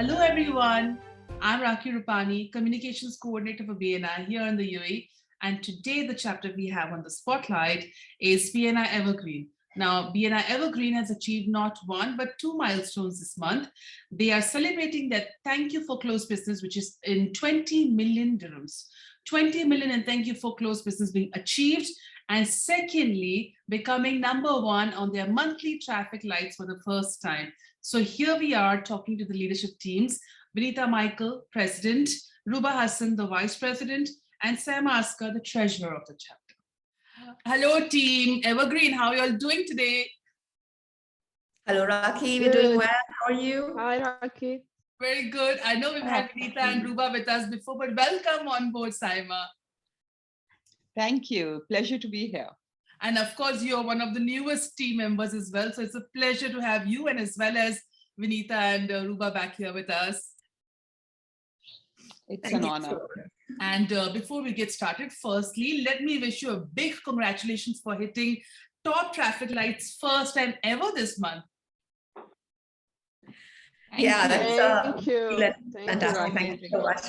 Hello everyone, I'm Raakhi Rupani, Communications Coordinator for BNI here in the UAE. And today the chapter we have on the spotlight is BNI Evergreen. Now, BNI Evergreen has achieved not one, but two milestones this month. They are celebrating that thank you for close business, which is in 20 million dirhams. 20 million and thank you for close business being achieved. And secondly, becoming number one on their monthly traffic lights for the first time. So here we are talking to the leadership teams, Vanita Michael, President, Ruba Hassan, the Vice President, and Saima Asghar, the Treasurer of the chapter. Hello team, Evergreen, how are you all doing today? Hello Raakhi, we're doing well. How are you? Hi Raakhi. Very good. I know we've had Vanita and Ruba with us before, but welcome on board, Saima. Thank you. Pleasure to be here. And of course, you're one of the newest team members as well. So it's a pleasure to have you and as well as Vanita and Ruba back here with us. It's an honor. And before we get started, firstly, let me wish you a big congratulations for hitting top traffic lights first time ever this month. Thank you. Fantastic. Thank you so much.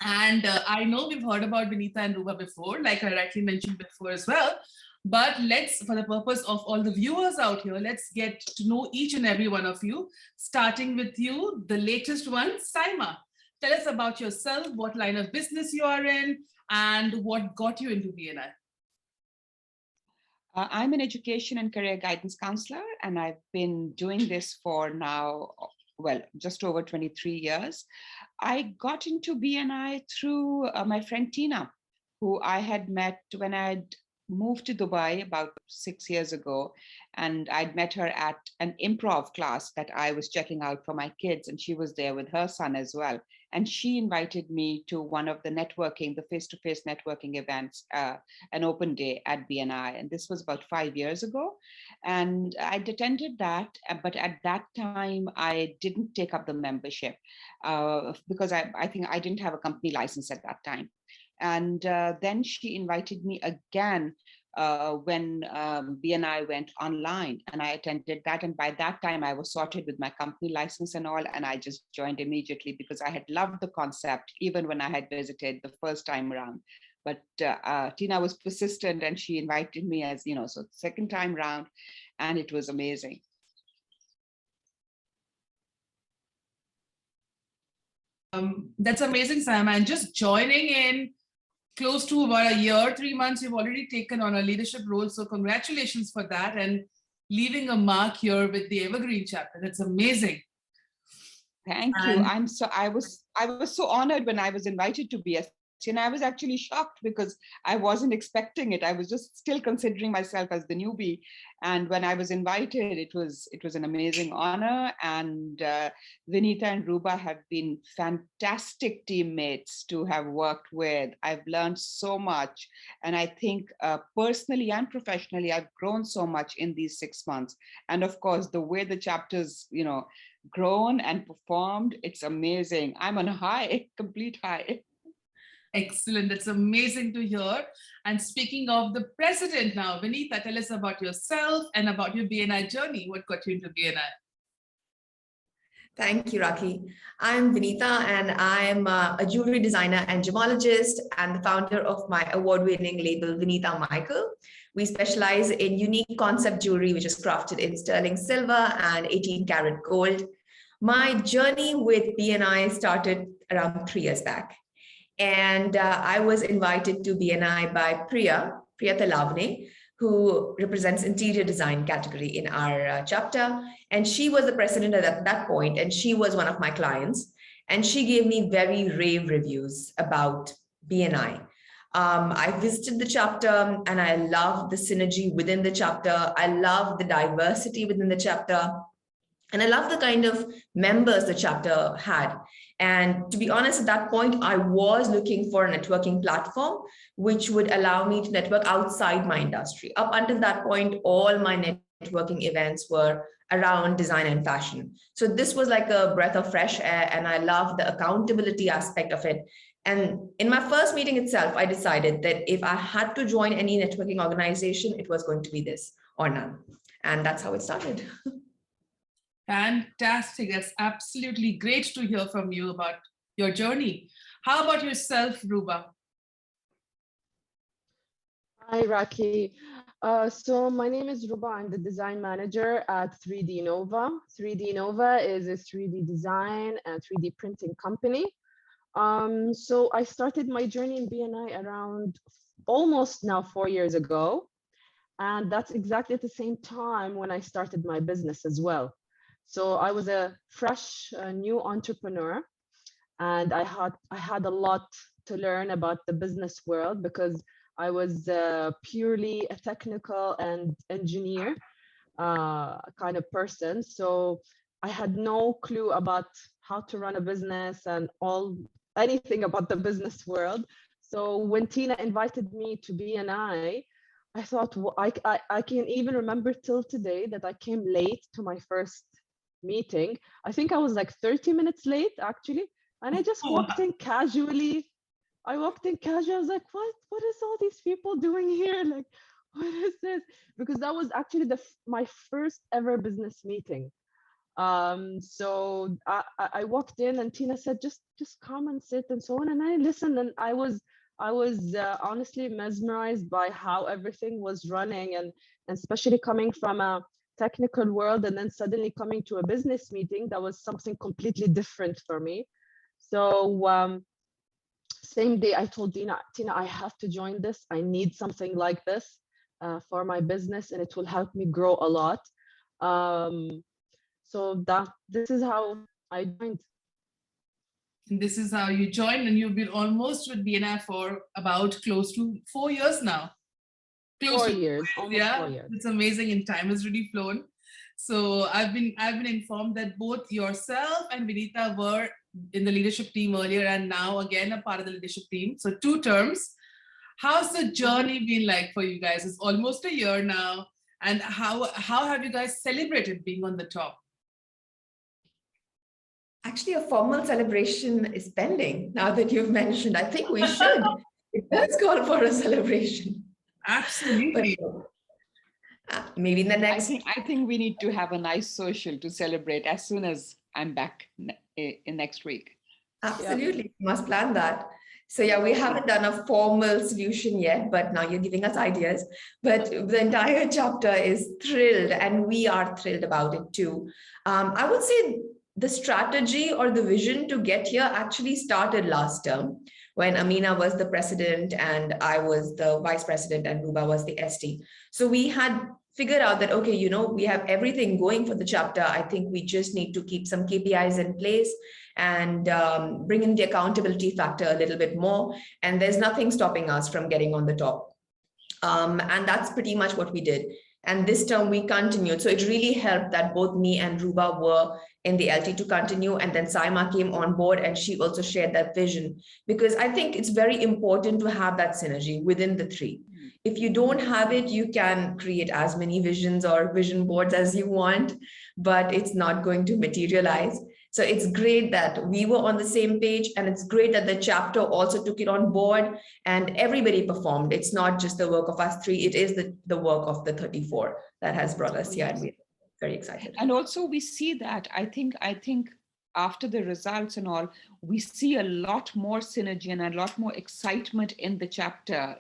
And I know we've heard about Vanita and Ruba before, like I rightly mentioned before as well. But let's, for the purpose of all the viewers out here, let's get to know each and every one of you, starting with you, the latest one, Saima. Tell us about yourself, what line of business you are in, and what got you into BNI. I'm an education and career guidance counselor, and I've been doing this for now, well, just over 23 years. I got into BNI through my friend Tina, who I had met when I'd moved to Dubai about 6 years ago. And I'd met her at an improv class that I was checking out for my kids, and she was there with her son as well. And she invited me to one of the networking, the face-to-face networking events, an open day at BNI. And this was about 5 years ago. And I'd attended that, but at that time, I didn't take up the membership because I think I didn't have a company license at that time. And then she invited me again when BNI went online, and I attended that. And by that time, I was sorted with my company license and all, and I just joined immediately because I had loved the concept, even when I had visited the first time around. But Tina was persistent, and she invited me as, so second time round, and it was amazing. That's amazing, Sam. And just joining in close to about a year, 3 months, you've already taken on a leadership role. So congratulations for that and leaving a mark here with the Evergreen chapter. That's amazing. Thank you. I was so honored when I was invited to BSC, and I was actually shocked because I wasn't expecting it. I was just still considering myself as the newbie. And when I was invited, it was an amazing honor. And Vanita and Ruba have been fantastic teammates to have worked with. I've learned so much. And I think personally and professionally, I've grown so much in these 6 months. And of course, the way the chapters, grown and performed, it's amazing. I'm on a high, complete high. Excellent. That's amazing to hear. And speaking of the president now, Vanita, tell us about yourself and about your BNI journey. What got you into BNI? Thank you, Raakhi. I'm Vanita, and I'm a jewelry designer and gemologist and the founder of my award-winning label, Vanita Michael. We specialize in unique concept jewelry, which is crafted in sterling silver and 18-karat gold. My journey with BNI started around 3 years back. And I was invited to BNI by Priya Talavane, who represents interior design category in our chapter. And she was the president at that point, and she was one of my clients. And she gave me very rave reviews about BNI. I visited the chapter, and I loved the synergy within the chapter. I loved the diversity within the chapter. And I love the kind of members the chapter had. And to be honest, at that point, I was looking for a networking platform which would allow me to network outside my industry. Up until that point, all my networking events were around design and fashion. So this was like a breath of fresh air, and I love the accountability aspect of it. And in my first meeting itself, I decided that if I had to join any networking organization, it was going to be this or none. And that's how it started. Fantastic. That's absolutely great to hear from you about your journey. How about yourself, Ruba? Hi, Raakhi. So my name is Ruba. I'm the design manager at 3D Nova. 3D Nova is a 3D design and 3D printing company. So I started my journey in BNI around almost now 4 years ago. And that's exactly at the same time when I started my business as well. So I was a fresh, new entrepreneur, and I had a lot to learn about the business world because I was purely a technical and engineer kind of person. So I had no clue about how to run a business and anything about the business world. So when Tina invited me to BNI, I thought I can even remember till today that I came late to my first meeting. I think I was like 30 minutes late actually, and I just walked in casually. I walked in casual. I was like, what is all these people doing here? Like, what is this? Because that was actually my first ever business meeting. So I walked in and Tina said, just come and sit and so on. And I listened, and I was honestly mesmerized by how everything was running, and especially coming from a technical world and then suddenly coming to a business meeting, that was something completely different for me. So same day I told Tina, I have to join this. I need something like this for my business, and it will help me grow a lot. So this is how I joined. This is how you joined, and you've been almost with BNI for about close to 4 years now. Close 4 years, almost yeah, 4 years. it's amazing, and time has really flown. So I've been informed that both yourself and Vanita were in the leadership team earlier, and now again a part of the leadership team. So 2 terms. How's the journey been like for you guys? It's almost a year now, and how have you guys celebrated being on the top? Actually, a formal celebration is pending now that you've mentioned. I think we should. It does call for a celebration. Absolutely. But maybe in the next. I think we need to have a nice social to celebrate as soon as I'm back in next week. Absolutely, we must plan that. So yeah, we haven't done a formal solution yet, but now you're giving us ideas. But the entire chapter is thrilled, and we are thrilled about it too. I would say the strategy or the vision to get here actually started last term when Amina was the president and I was the vice president and Ruba was the ST. So we had figured out that, okay, we have everything going for the chapter. I think we just need to keep some KPIs in place and bring in the accountability factor a little bit more. And there's nothing stopping us from getting on the top. And that's pretty much what we did. And this term we continued. So it really helped that both me and Ruba were in the LT to continue. And then Saima came on board and she also shared that vision, because I think it's very important to have that synergy within the three. If you don't have it, you can create as many visions or vision boards as you want, but it's not going to materialize. So it's great that we were on the same page, and it's great that the chapter also took it on board and everybody performed. It's not just the work of us three, it is the work of the 34 that has brought us here, and we're very excited. And also we see that, I think after the results and all, we see a lot more synergy and a lot more excitement in the chapter.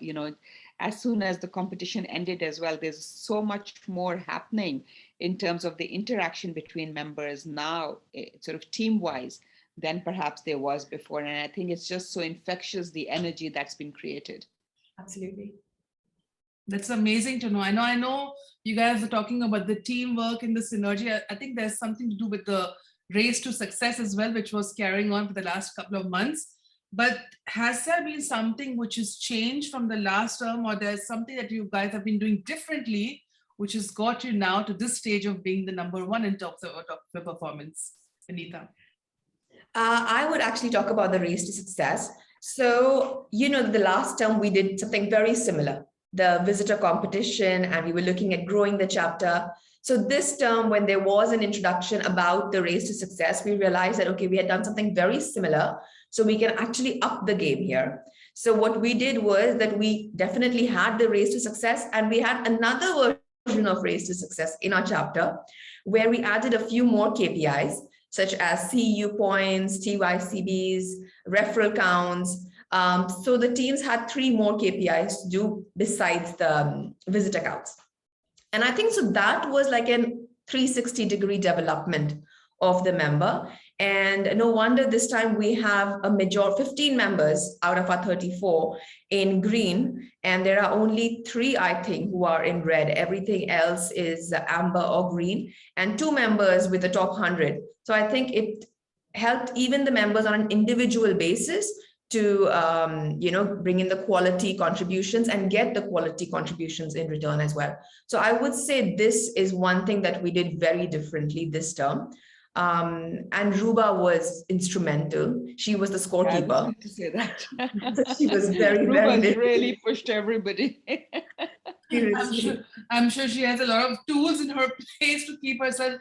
As soon as the competition ended as well, there's so much more happening in terms of the interaction between members now, sort of team-wise, than perhaps there was before. And I think it's just so infectious, the energy that's been created. Absolutely. That's amazing to know. I know you guys are talking about the teamwork and the synergy. I think there's something to do with the race to success as well, which was carrying on for the last couple of months. But has there been something which has changed from the last term, or there's something that you guys have been doing differently, which has got you now to this stage of being the number one in top of the performance? Vanita? I would actually talk about the race to success. So, the last term we did something very similar, the visitor competition, and we were looking at growing the chapter. So this term, when there was an introduction about the race to success, we realized that, okay, we had done something very similar. So we can actually up the game here. So what we did was that we definitely had the race to success, and we had another version of Race to Success in our chapter, where we added a few more KPIs, such as CEU points, TYCBs, referral counts. So the teams had 3 more KPIs to do besides the visitor counts. And I think so that was like an 360-degree development of the member. And no wonder this time we have a major 15 members out of our 34 in green. And there are only 3, I think, who are in red. Everything else is amber or green, and 2 members with the top 100. So I think it helped even the members on an individual basis to bring in the quality contributions and get the quality contributions in return as well. So I would say this is one thing that we did very differently this term. And Ruba was instrumental. She was the scorekeeper. I wanted to say that. She was very, Ruben's very really pushed everybody. I'm sure she has a lot of tools in her place to keep herself,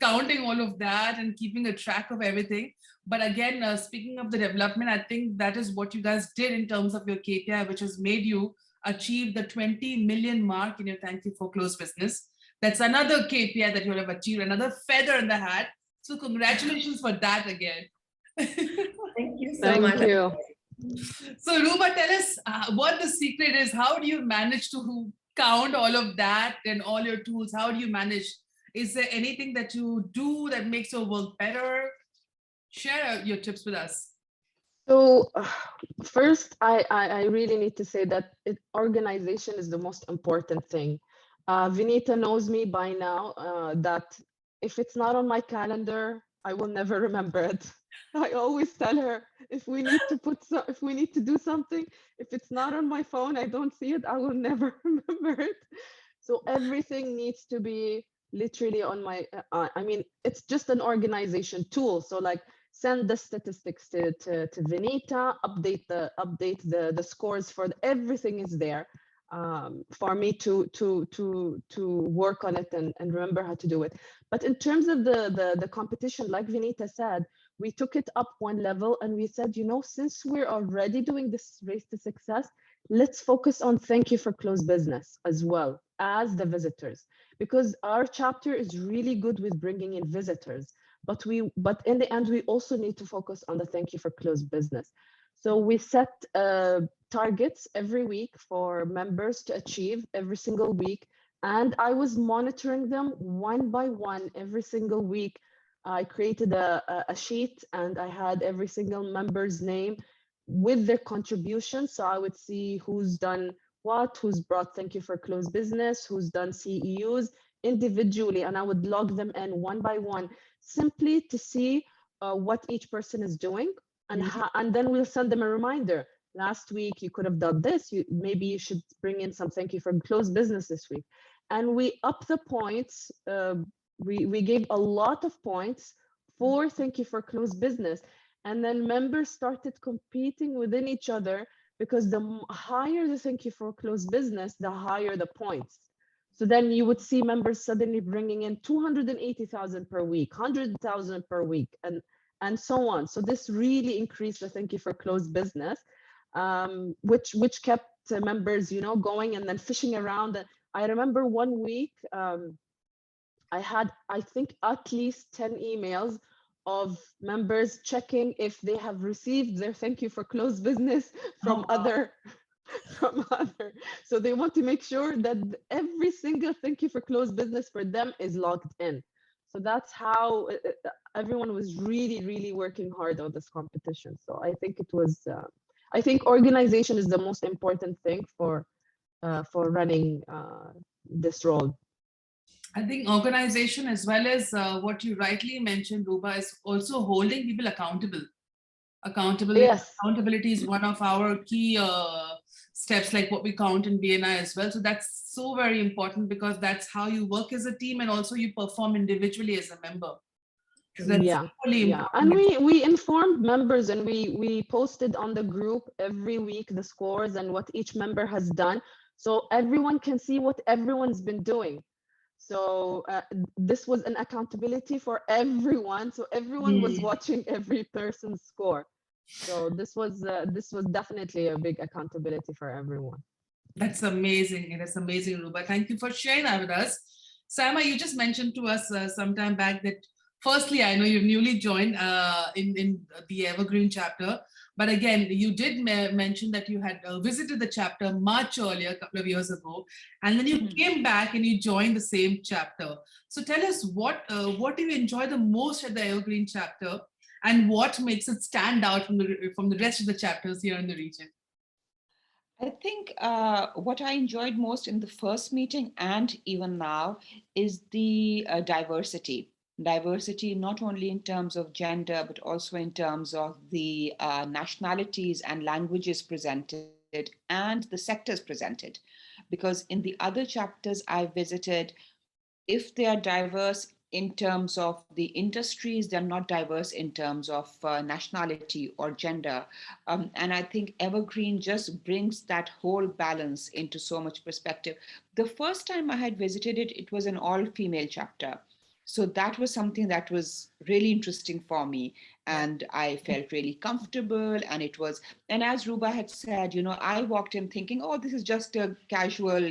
counting all of that and keeping a track of everything. But again, speaking of the development, I think that is what you guys did in terms of your KPI, which has made you achieve the 20 million mark in your Thank You for Close business. That's another KPI that you'll have achieved, another feather in the hat. So congratulations for that again. Thank you so much. Thank you. So Ruba, tell us what the secret is. How do you manage to count all of that and all your tools? How do you manage? Is there anything that you do that makes your work better? Share your tips with us. So first, I really need to say that organization is the most important thing. Vanita knows me by now that if it's not on my calendar, I will never remember it. I always tell her if we need to do something, if it's not on my phone, I don't see it, I will never remember it. So everything needs to be literally on my. It's just an organization tool. So like send the statistics to Vanita, update the scores for everything is there. For me to work on it and remember how to do it. But in terms of the competition, like Vanita said, we took it up one level and we said, since we're already doing this Race to Success, let's focus on Thank You for Close business as well as the visitors, because our chapter is really good with bringing in visitors, but in the end, we also need to focus on the Thank You for Close business. So we set targets every week for members to achieve every single week. And I was monitoring them one by one every single week. I created a sheet and I had every single member's name with their contribution. So I would see who's done what, who's brought Thank You for Close business, who's done CEUs individually. And I would log them in one by one, simply to see what each person is doing. And then we'll send them a reminder. Last week, you could have done this. Maybe you should bring in some Thank You for Close business this week. And we up the points. We gave a lot of points for Thank You for Close business. And then members started competing within each other, because the higher the Thank You for Close business, the higher the points. So then you would see members suddenly bringing in 280,000 per week, 100,000 per week, and so on. So this really increased the Thank You for Close business, which kept members, going and then fishing around. I remember one week, I had, I think, at least 10 emails of members checking if they have received their Thank You for Close business from other. So they want to make sure that every single Thank You for Close business for them is logged in. So that's how everyone was really, really working hard on this competition. So I think it was, I think organization is the most important thing for running this role. I think organization, as well as what you rightly mentioned, Ruba, is also holding people accountable. Yes. Accountability is one of our key steps, like what we count in BNI as well. So that's so very important, because that's how you work as a team and also you perform individually as a member. So that's really important. And we informed members, and we posted on the group every week the scores and what each member has done, so everyone can see what everyone's been doing. So this was an accountability for everyone. So everyone was watching every person's score. So this was definitely a big accountability for everyone. That's amazing. It is amazing, Ruba. Thank you for sharing that with us. Saima, you just mentioned to us some time back that firstly, I know you've newly joined in the Evergreen chapter. But again, you did mention that you had visited the chapter much earlier, a couple of years ago, and then you came back and you joined the same chapter. So tell us what do you enjoy the most at the Evergreen chapter, and what makes it stand out from the rest of the chapters here in the region? I think what I enjoyed most in the first meeting and even now is the diversity. Diversity, not only in terms of gender, but also in terms of the nationalities and languages presented and the sectors presented. Because in the other chapters I visited, if they are diverse in terms of the industries, they're not diverse in terms of nationality or gender. And I think Evergreen just brings that whole balance into so much perspective. The first time I had visited it, it was an all-female chapter. So that was something that was really interesting for me. And I felt really comfortable. And it was, and as Ruba had said, I walked in thinking, oh, this is just a casual,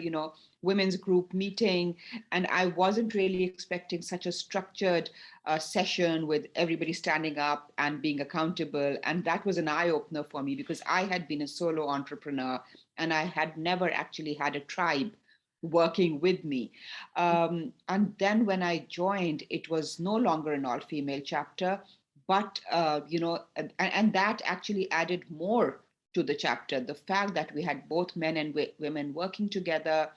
women's group meeting. And I wasn't really expecting such a structured session with everybody standing up and being accountable. And that was an eye opener for me because I had been a solo entrepreneur and I had never actually had a tribe working with me. And then when I joined, it was no longer an all-female chapter, but, and that actually added more to the chapter. The fact that we had both men and women working together,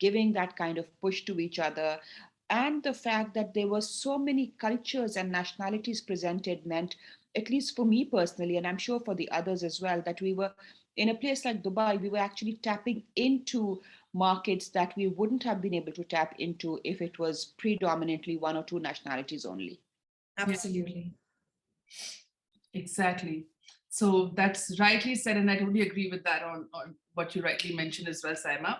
giving that kind of push to each other, and the fact that there were so many cultures and nationalities presented meant, at least for me personally, and I'm sure for the others as well, that we were in a place like Dubai, we were actually tapping into markets that we wouldn't have been able to tap into if it was predominantly one or two nationalities only. Absolutely. Exactly. So that's rightly said, and I totally agree with that on what you rightly mentioned as well, Saima.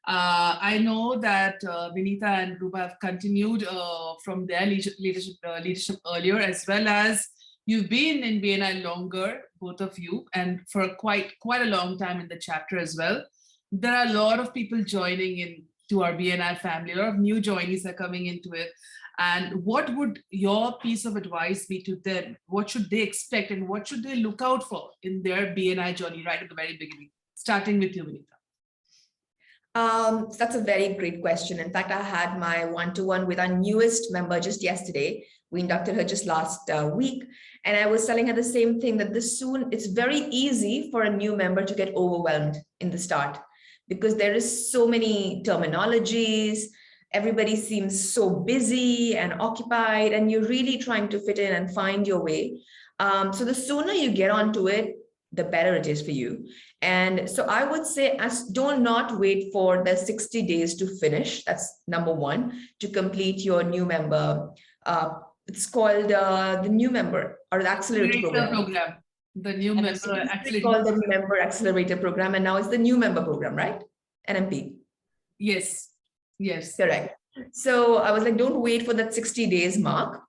I know that Vanita and Ruba have continued from their leadership earlier, as well as you've been in BNI longer, both of you, and for quite a long time in the chapter as well. There are a lot of people joining in to our BNI family. A lot of new joinees are coming into it. And what would your piece of advice be to them? What should they expect and what should they look out for in their BNI journey right at the very beginning? Starting with you, Vanita. That's a very great question. In fact, I had my one-to-one with our newest member just yesterday. We inducted her just last week. And I was telling her the same thing, that it's very easy for a new member to get overwhelmed in the start because there is so many terminologies. Everybody seems so busy and occupied, and you're really trying to fit in and find your way. So the sooner you get onto it, the better it is for you. And so I would say, do not wait for the 60 days to finish. That's number one, to complete your new member. It's called the new member or the accelerator program. The new member accelerator. Called the member accelerator program, and now it's the new member program, right? NMP. Yes. Yes. Correct. So I was like, don't wait for that 60 days mark.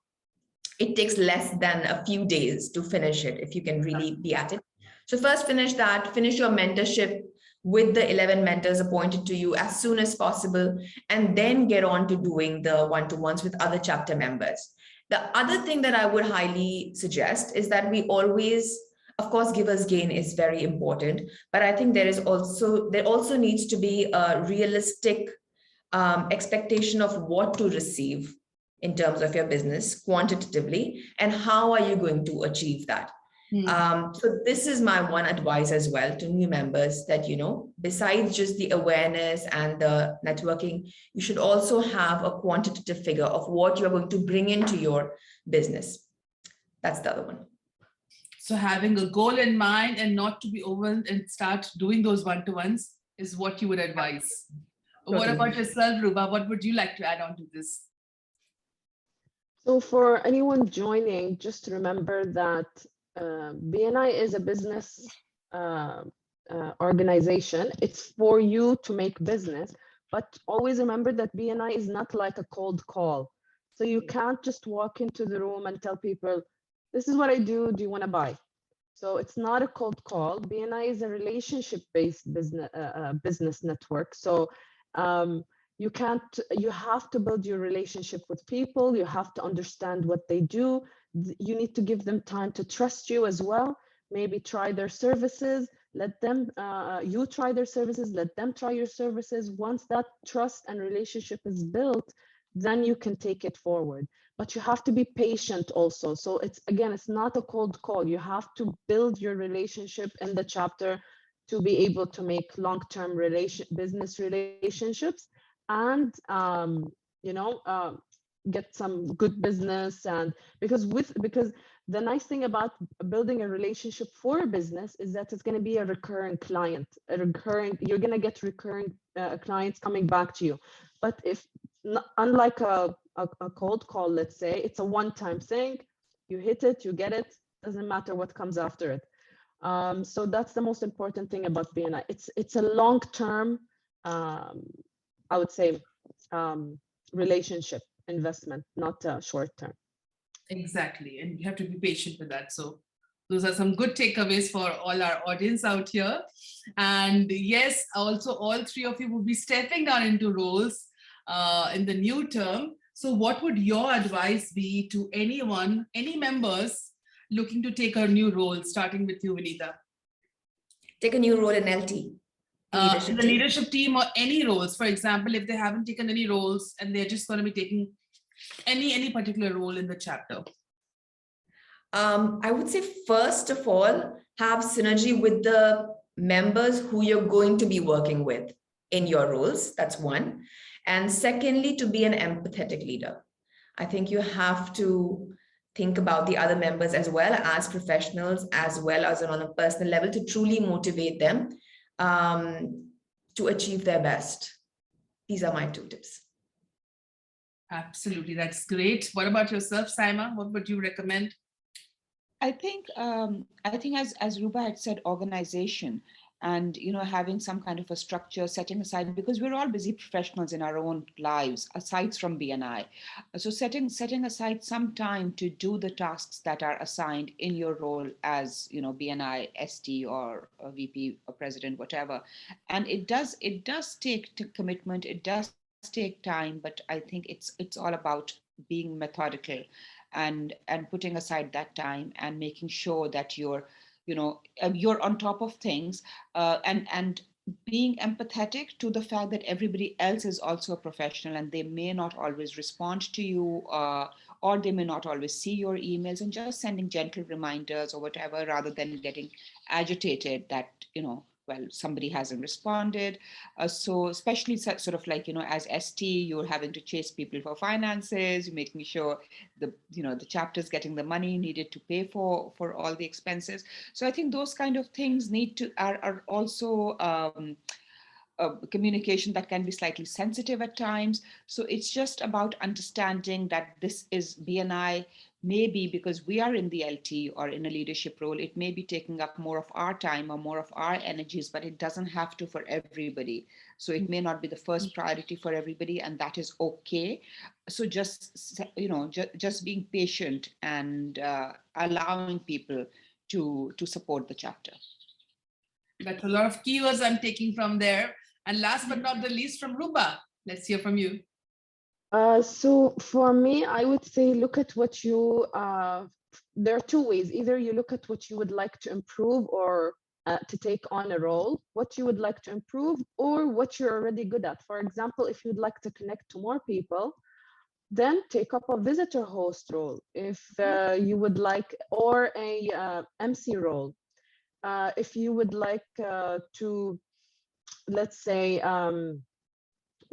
It takes less than a few days to finish it if you can really be at it. So first finish that, finish your mentorship with the 11 mentors appointed to you as soon as possible, and then get on to doing the one-to-ones with other chapter members. The other thing that I would highly suggest is that we always, of course, givers gain is very important, but I think there also needs to be a realistic expectation of what to receive in terms of your business quantitatively, and how are you going to achieve that. So this is my one advice as well to new members, that, besides just the awareness and the networking, you should also have a quantitative figure of what you're going to bring into your business. That's the other one. So having a goal in mind and not to be overwhelmed and start doing those one-to-ones is what you would advise. Totally. What about yourself, Ruba? What would you like to add on to this? So for anyone joining, just remember that BNI is a business organization. It's for you to make business, but always remember that BNI is not like a cold call. So you can't just walk into the room and tell people, this is what I do you want to buy? So it's not a cold call. BNI is a relationship-based business network. So you have to build your relationship with people. You have to understand what they do. You need to give them time to trust you as well. Maybe try their services. Let them, you try their services, let them try your services. Once that trust and relationship is built, then you can take it forward. But you have to be patient also. So it's not a cold call. You have to build your relationship in the chapter to be able to make long-term business relationships and get some good business. And because the nice thing about building a relationship for a business is that it's going to be a recurring client, you're going to get recurring clients coming back to you. But if unlike a cold call, let's say, it's a one-time thing, you hit it, you get it, doesn't matter what comes after it. So that's the most important thing about BNI. It's a long-term, I would say, relationship investment, not short-term. Exactly. And you have to be patient with that. So those are some good takeaways for all our audience out here. And yes, also all three of you will be stepping down into roles in the new term. So what would your advice be to anyone, any members looking to take a new role, starting with you, Vanita? Take a new role in LT. The leadership team or any roles. For example, if they haven't taken any roles and they're just going to be taking any particular role in the chapter. I would say, first of all, have synergy with the members who you're going to be working with in your roles. That's one. And secondly, to be an empathetic leader. I think you have to think about the other members as well as professionals, as well as on a personal level, to truly motivate them to achieve their best. These are my 2 tips. Absolutely, that's great. What about yourself, Saima? What would you recommend? I think as Ruba had said, organization and having some kind of a structure, setting aside, because we're all busy professionals in our own lives aside from BNI. So setting aside some time to do the tasks that are assigned in your role as BNI ST or a VP or president, whatever. And it does take commitment. It does take time, but I think it's all about being methodical and putting aside that time and making sure that you're on top of things and being empathetic to the fact that everybody else is also a professional and they may not always respond to you or they may not always see your emails, and just sending gentle reminders or whatever, rather than getting agitated that well, somebody hasn't responded. So especially sort of like, as ST, you're having to chase people for finances, making sure the chapter's getting the money needed to pay for all the expenses. So I think those kind of things are also communication that can be slightly sensitive at times. So it's just about understanding that this is BNI. Maybe because we are in the LT or in a leadership role, it may be taking up more of our time or more of our energies, but it doesn't have to for everybody. So it may not be the first priority for everybody, and that is okay. So just being patient and allowing people to support the chapter. That's a lot of keywords I'm taking from there. And last but not the least, from Ruba, let's hear from you. So for me, I would say look at what you, there are 2 ways. Either you look at what you would like to improve or to take on a role, what you would like to improve, or what you're already good at. For example, if you'd like to connect to more people, then take up a visitor host role. If you would like, or a MC role. If you would like to, let's say,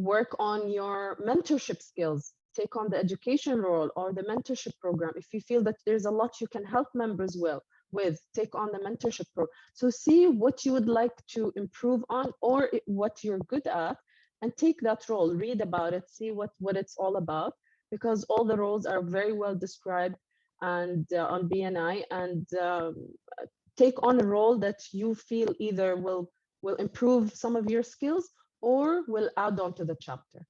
work on your mentorship skills, take on the education role or the mentorship program. If you feel that there's a lot you can help members with, take on the mentorship program. So see what you would like to improve on or what you're good at, and take that role, read about it, see what it's all about, because all the roles are very well described and on BNI, and take on a role that you feel either will improve some of your skills or will add on to the chapter.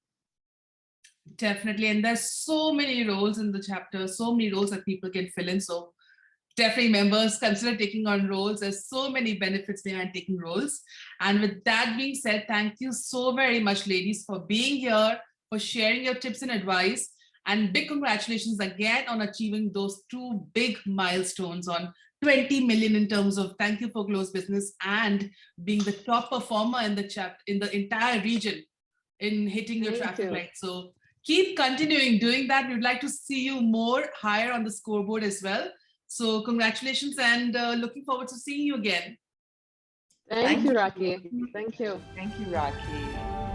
Definitely. And there's so many roles in the chapter, so many roles that people can fill in. So definitely members consider taking on roles. There's so many benefits behind taking roles. And with that being said, thank you so very much, ladies, for being here, for sharing your tips and advice. And big congratulations again on achieving those 2 big milestones on 20 million in terms of Thank You for Close Business and being the top performer in the entire region in hitting your traffic light. So keep continuing doing that. We'd like to see you more higher on the scoreboard as well. So congratulations and looking forward to seeing you again. Thank you, Raakhi. Thank you. Thank you, Raakhi.